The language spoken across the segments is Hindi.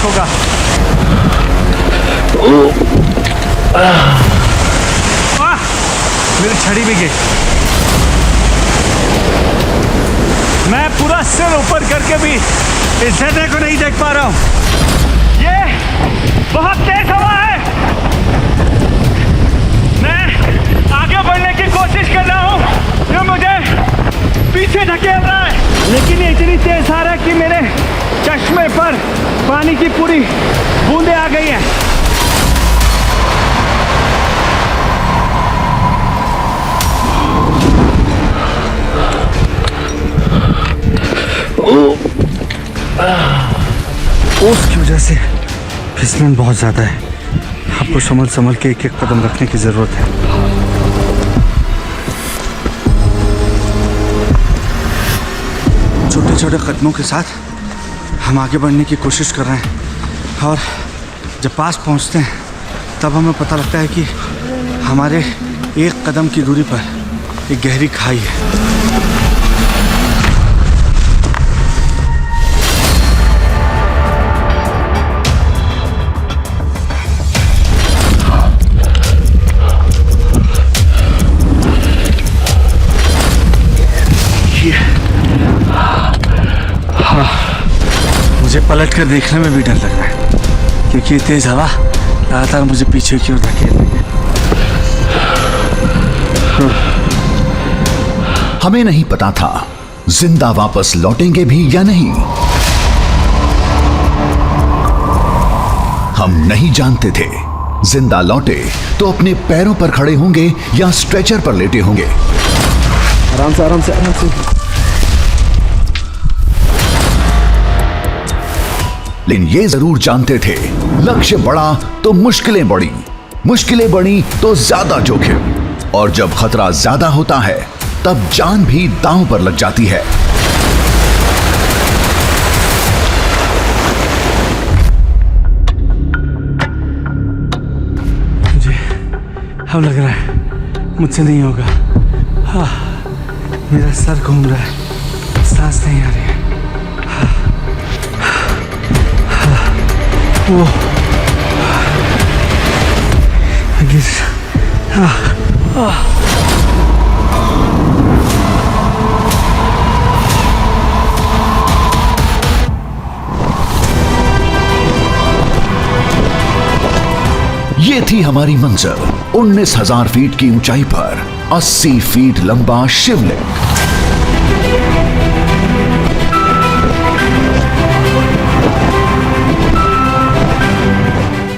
अटैक होगा। मेरी छड़ी भी गई। मैं पूरा सिर ऊपर करके भी इस झरने को नहीं देख पा रहा हूं। ये बहुत तेज हवा है। मैं आगे बढ़ने की कोशिश कर रहा हूं, ये मुझे पीछे धकेल रहा है, लेकिन ये इतनी तेज आ रहा है कि मेरे चश्मे पर पानी की पूरी बूंदें आ गई हैं। उसकी वजह से फिसलन बहुत ज़्यादा है। आपको संभल के एक एक कदम रखने की ज़रूरत है। छोटे छोटे कदमों के साथ हम आगे बढ़ने की कोशिश कर रहे हैं, और जब पास पहुंचते हैं तब हमें पता लगता है कि हमारे एक कदम की दूरी पर एक गहरी खाई है। मुझे पलट कर देखने में भी डर लग रहा है, क्योंकि तेज हवा लगातार मुझे पीछे की ओर धकेल रही है। हमें नहीं पता था जिंदा वापस लौटेंगे भी या नहीं। हम नहीं जानते थे जिंदा लौटे तो अपने पैरों पर खड़े होंगे या स्ट्रेचर पर लेटे होंगे। आराम से आराम से आराम से। लेकिन ये जरूर जानते थे, लक्ष्य बड़ा तो मुश्किलें बढ़ी, मुश्किलें बढ़ी तो ज्यादा जोखिम, और जब खतरा ज्यादा होता है तब जान भी दांव पर लग जाती है। मुझे अब लग रहा है मुझसे नहीं होगा। हाँ, मेरा सर घूम रहा है, सांस नहीं आ रही है। वो ये थी हमारी मंजिल, 19,000 फीट की ऊंचाई पर 80 फीट लंबा शिवलिंग।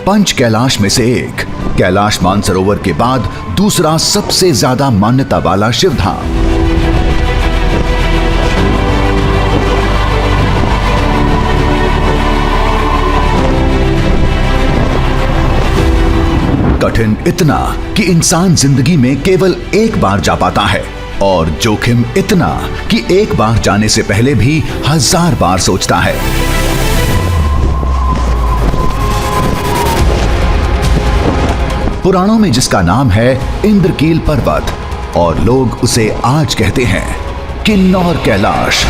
पंच कैलाश में से एक, कैलाश मानसरोवर के बाद दूसरा सबसे ज्यादा मान्यता वाला शिवधाम। कठिन इतना कि इंसान जिंदगी में केवल एक बार जा पाता है, और जोखिम इतना कि एक बार जाने से पहले भी 1000 बार सोचता है। पुराणों में जिसका नाम है इंद्रकील पर्वत, और लोग उसे आज कहते हैं किन्नौर कैलाश।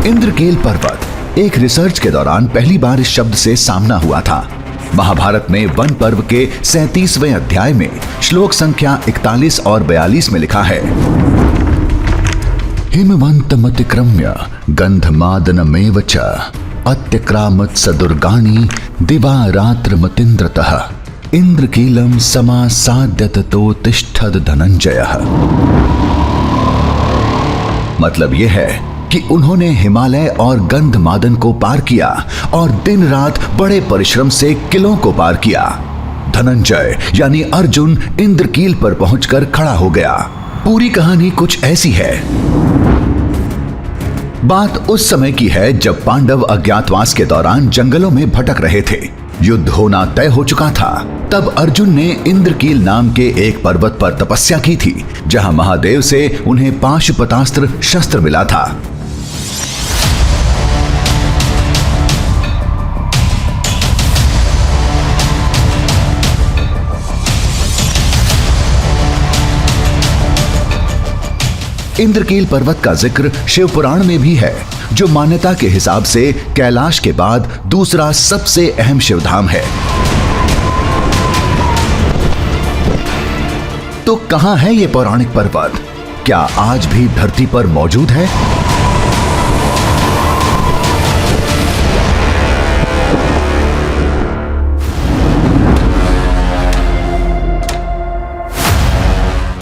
इंद्रकील पर्वत एक रिसर्च के दौरान पहली बार इस शब्द से सामना हुआ था। महाभारत में वन पर्व के 37वें अध्याय में श्लोक संख्या 41 और 42 में लिखा है, हिमवंतमतिक्रम्य गंधमादनमेव च अत्यक्रामत् सदुर्गाणि दिवा रात्रमतीन्द्रतः इंद्रकीलम समासाद्यत तो तिष्ठद धनंजयः। मतलब यह है कि उन्होंने हिमालय और गंधमादन को पार किया और दिन रात बड़े परिश्रम से किलों को पार किया। धनंजय यानी अर्जुन इंद्रकील पर पहुंचकर खड़ा हो गया। पूरी कहानी कुछ ऐसी है। बात उस समय की है जब पांडव अज्ञातवास के दौरान जंगलों में भटक रहे थे। युद्ध होना तय हो चुका था। तब अर्जुन ने इंद्रकील नाम के एक पर्वत पर तपस्या की थी, जहां महादेव से उन्हें पाशुपतास्त्र शस्त्र मिला था। इंद्रकील पर्वत का जिक्र शिव पुराण में भी है, जो मान्यता के हिसाब से कैलाश के बाद दूसरा सबसे अहम शिवधाम है। तो कहां है ये पौराणिक पर्वत? क्या आज भी धरती पर मौजूद है?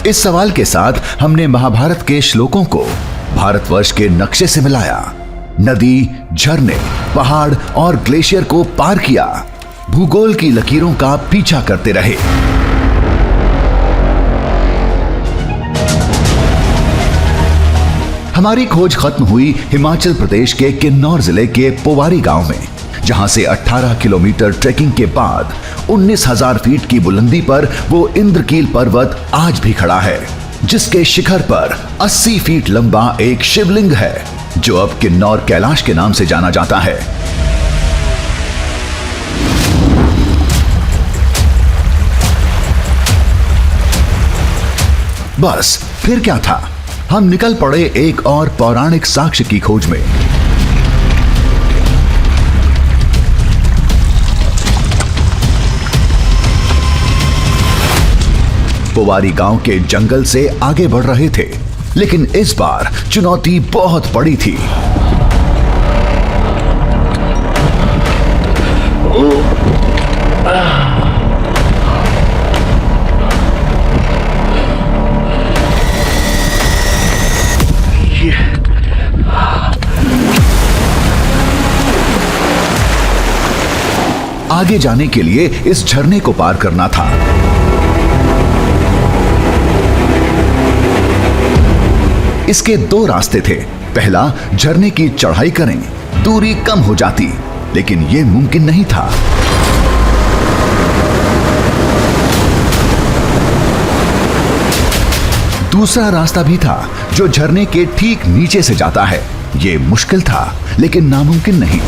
इस सवाल के साथ हमने महाभारत के श्लोकों को भारतवर्ष के नक्शे से मिलाया। नदी, झरने, पहाड़ और ग्लेशियर को पार किया, भूगोल की लकीरों का पीछा करते रहे। हमारी खोज खत्म हुई हिमाचल प्रदेश के किन्नौर जिले के पोवारी गांव में, जहां से 18 किलोमीटर ट्रैकिंग के बाद 19,000 फीट की बुलंदी पर वो इंद्रकील पर्वत आज भी खड़ा है, जिसके शिखर पर 80 फीट लंबा एक शिवलिंग है, जो अब किन्नौर कैलाश के नाम से जाना जाता है। बस फिर क्या था, हम निकल पड़े एक और पौराणिक साक्ष्य की खोज में। पोवारी गांव के जंगल से आगे बढ़ रहे थे, लेकिन इस बार चुनौती बहुत बड़ी थी। आगे जाने के लिए इस झरने को पार करना था। इसके दो रास्ते थे। पहला, झरने की चढ़ाई करें, दूरी कम हो जाती, लेकिन यह मुमकिन नहीं था। दूसरा रास्ता भी था, जो झरने के ठीक नीचे से जाता है। यह मुश्किल था, लेकिन नामुमकिन नहीं।